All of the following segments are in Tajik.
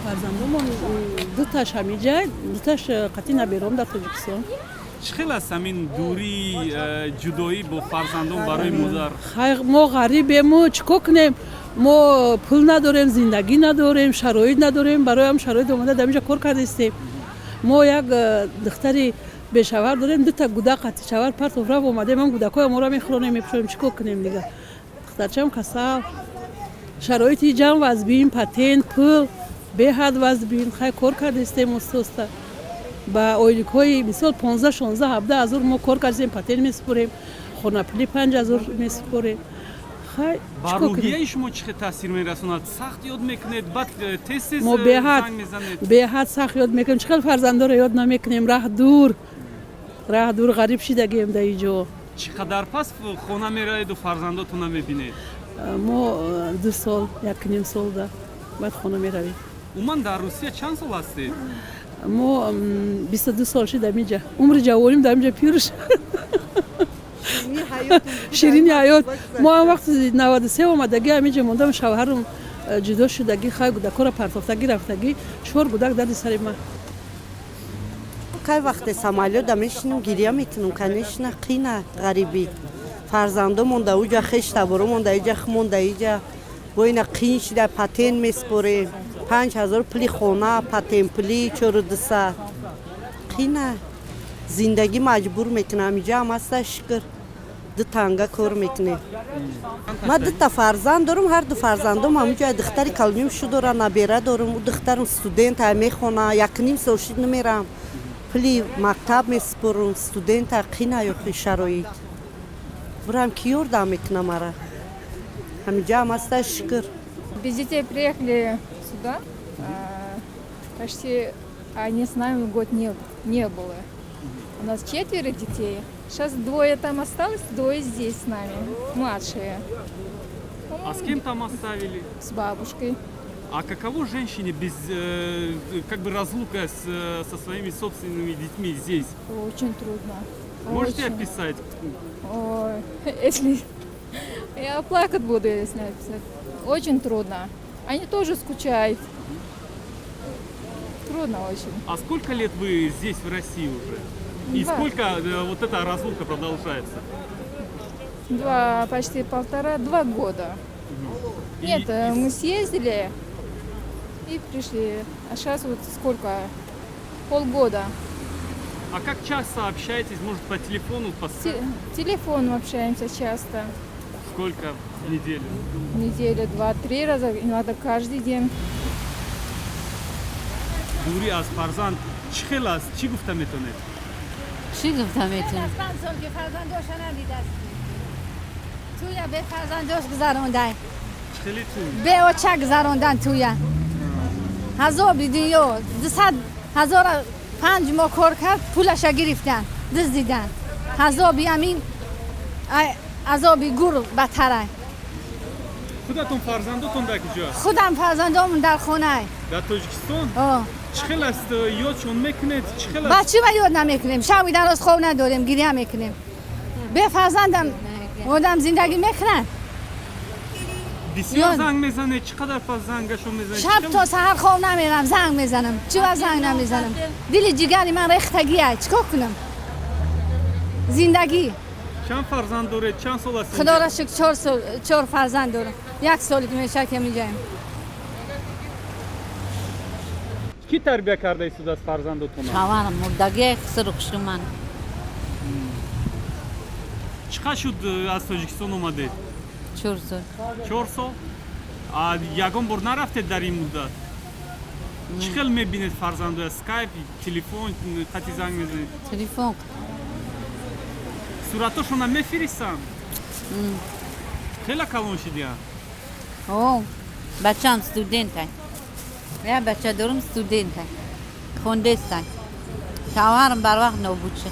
фарзандумон дуташ ҳамиҷа, дуташ қатъи наберам дар Тоҷикистон. чӣ хел аст ҳамин дурии ҷудоӣ бо фарзандон барои модар? мо ғарибему чӣ кор кунем? мо пул надорем, зиндагӣ надорем, шароит надорем, бароям шароит омада дар инҷа кор кардастем. мо як духтари бешавар дорем, дута гудак қатъи шавар партов рафт омадем, ҳам гудакҳои моро мехӯронем, мепӯшонем, чӣ кор кунем дига? духтарчам касал, шароити ҷамъ вазбин, патент, пул беҳад вазбин, хай кор кардастем оста-оста. ба ойликҳои мисол 15-16-17 ҳазор мо кор кардем, патент месупорем, хонапули 5 ҳазор месупорем. ба рӯҳияи шумо чӣ хел таъсир мерасонад? Сахт ёд мекунед, баъд тез-тез мо занг мезанед? беҳад сахт ёд мекунем. Чӣ хел фарзандонро ёд намекунем? Раҳ дур ғариб шидагием дар инҷо. чӣ қадар пас хона мераведу фарзандотонро мебинед? мо 2 сол, 1.5 сол да баъд хона меравем. умуман дар Русия чанд сол ҳастед? мо 22 сол шид дар инҷа. Умри ҷавоним дар инҷа пир шуд. ширини ҳаёт. мо ҳам вақти 93 омадагӣ ҳаминҷа мондам, шавҳарам ҷудо шудагӣ, хай гудакҳоро партофтагӣ рафтагӣ, 4 гудак дарди сари ман. кай вақте самолёта мешинем гирья метунам, конечно қина ғарибӣ. фарзандо монда уҷа, хеш таборо монда иҷа, хмонда иҷа, бо ина қин шида патент месупорем, 5000 пули хона, патент пули 4200. қина зиндагӣ маҷбур мекунам. иҷа ҳам аста шукр ду танга кор мекунем. ман 2 фарзанд дорам, ҳар 2 фарзандом ҳамуҷа духтари калмимшу дора, набера дорам. у духтарам студент мехона, 1.5 сол шид намерам, пули мактаб месупорам, студента қина ёхи шароит. бурам ки ёрдам мекунам мара. ҳамиҷа ҳам аста шукр. Без детей приехали сюда, почти, не знаю, год не было. У нас 4 детей. Сейчас 2 там осталось, 2 здесь с нами, младшие. А с кем там оставили? С бабушкой. А каково женщине без как бы разлука со своими собственными детьми здесь? Очень трудно. Можете Очень. описать? Ой, если я плакать буду, если описать. Очень трудно. Они тоже скучают. Трудно очень. А сколько лет вы здесь, в России уже? И 2. сколько вот эта разлука продолжается? 2, почти 1,5-2 года. Нет, мы съездили и пришли. А сейчас вот сколько? Полгода. А как часто общаетесь? Может, по телефону, по скайпу? Телефоном общаемся часто. Сколько в неделю? В неделю 2-3 раза, иногда каждый день. дури аз фарзанд чӣ хел аст? чӣ гуфта метавонед? چی گفتم ایتون؟ من سال که فرزنداش ندیده توی به فرزنداش گذروندن چه خیلی تو؟ به او چه گذروندن توی هزار بیدیو 200,005 ما کار کرد پولش گرفتن دزدیدن هزار بیامین عذابی گور بتره خودتون فرزندتون در کجاست؟ خودم فرزندامون در خونه در تاجیکستان؟ چه خیلی است یادشون میکنید؟ چه خیلی است؟ بچه ما یاد نمیکنیم شبی در روز خواب نداریم گریه میکنیم به فرزندم آدم زندگی میکنن بسیار زنگ میزنه چقدر پس زنگشون میزنه؟ شب تا سحر خواب نمیرم زنگ میزنم چرا زنگ نمیزنم دل جگری من ریختگیه چیکار کنم زندگی چند فرزند داره؟ چند سال است؟ خدا را شکر 4 فرزند دارم 1 سالی که میشه که میجایم کی تربیه کرده ایستود از فرزندتون؟ شوهرم مردگی خسرخش من چقدر شد از تاجیکستان اومدید؟ 4 سال 4 سال؟ یگان بار نرفتید در این مدت؟ چه خیلی میبینید فرزند اسکایپ، تلفن، خطی زنگ میزنید؟ تلفن صورتاشون هم میفرستن؟ خیلی کلان شدیم؟ او بچه هم ستودنت هست یا بچه دارم ستودنت هست خونده است شوهرم بر وقت نابود شد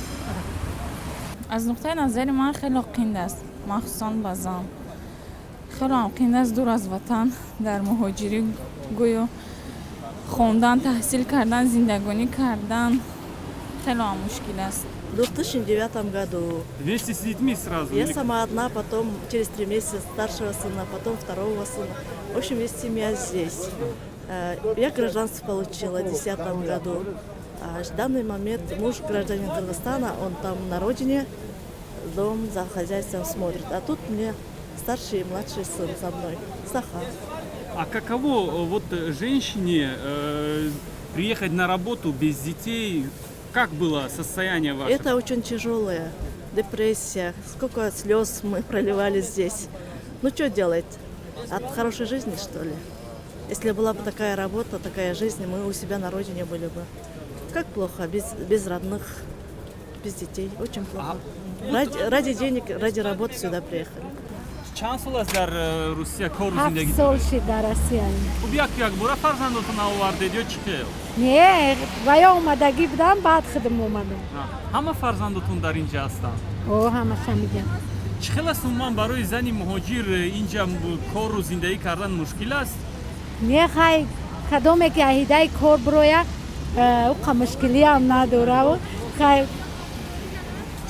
از نقطه نظر من خیلی قند است مخصوصا بازم خیلی هم قند است دور از وطن در مهاجری گویا خوندن تحصیل کردن زندگانی کردن خیلی هم مشکل است. В 2009 году. Вместе с детьми сразу? Я сама одна, потом через 3 месяца старшего сына, потом второго сына. В общем, весь семья здесь. Я гражданство получила в 2010 году. А в данный момент муж гражданин Кыргызстана, он там на родине, дом за хозяйством смотрит. А тут мне старший и младший сын со мной, Саха. А каково вот женщине приехать на работу без детей? Как было состояние ваше? Это очень тяжелое, депрессия, сколько слез мы проливали здесь. Ну что делать? От хорошей жизни, что ли? Если была бы такая работа, такая жизнь, мы у себя на родине были бы. Как плохо, без родных, без детей, очень плохо. Ради денег, ради работы сюда приехали. Чанд сол аст дар Русия кору 7 зиндагӣ сол шид дар Россияем. хуб як бора фарзандотон овардед ё чӣ хел? Не, вая омадагӣ будам, баъд хидм омадам. ҳама фарзандотон дар инҷа ҳастанд? О, ҳамаша мегам. чӣ хел аст умуман барои зани муҳоҷир инҷа кору зиндагӣ кардан мушкил аст? Не хай кадоме ки аҳидаи кор бироя, уқа мушкилиам надора. Хай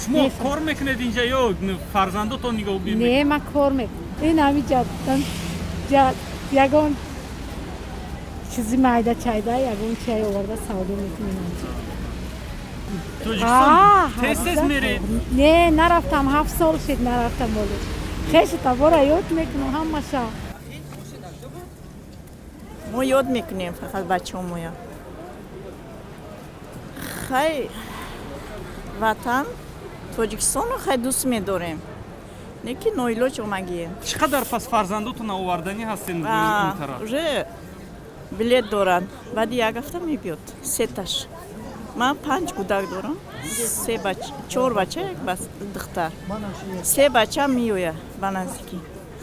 шумо кор мекунед инҷа ё фарзандотон нигоҳубин не, ма кор мекунам. Ин ҳамиҷа ягон чизи майда-чайда, ягон чай оварда савдо мекунем. тоҷикистон тез меред? Не, нарафтам, 7 сол шид нарафтам болид. Хеши табора ёд мекунам ҳамаша. ما یاد میکنیم فقط بچه همویا خیلی وطن توجیکستان رو خیلی دوست میداریم نیکی نویلوچ اومگیم чӣ қадар пас фарзандотон оварданӣ ҳастен ин тараф? уже билет доран баъди як ҳафта мебиёд сеташ ман 5 кӯдак дорам 4 бача як духтар 3 бача меояд ба наздикӣ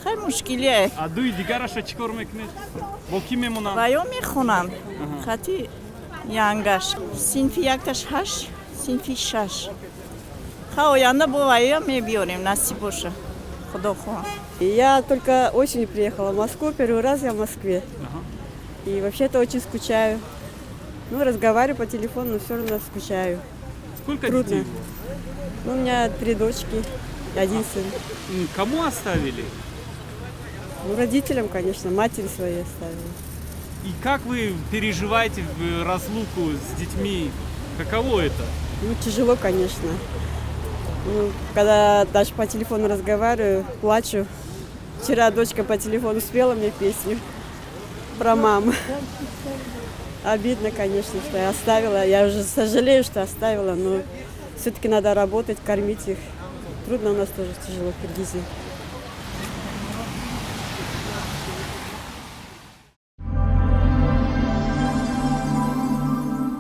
خیلی مشکلیه. دوی دیگرش چی کار میکنید؟ با کی میمونن؟ بایا میخونن. خاطی янгаш. Синфи якташ 8, синфи 6. Хаоянда бо вая мебиорим, насиб боша. Худо хоа. Я только осенью приехала в Москву, первый раз я в Москве. И вообще-то очень скучаю. Ну, разговариваю по телефону, но все равно скучаю. Сколько трудно. детей? Ну, у меня 3 дочки, 1 сын. Кому оставили? Ну, родителям, конечно, матери своей оставили. И как вы переживаете разлуку с детьми? Каково это? Ну, тяжело, конечно. Ну, когда даже по телефону разговариваю, плачу. Вчера дочка по телефону спела мне песню про маму. Обидно, конечно, что я оставила. Я уже сожалею, что оставила, но все-таки надо работать, кормить их. Трудно у нас тоже, тяжело в Киргизии.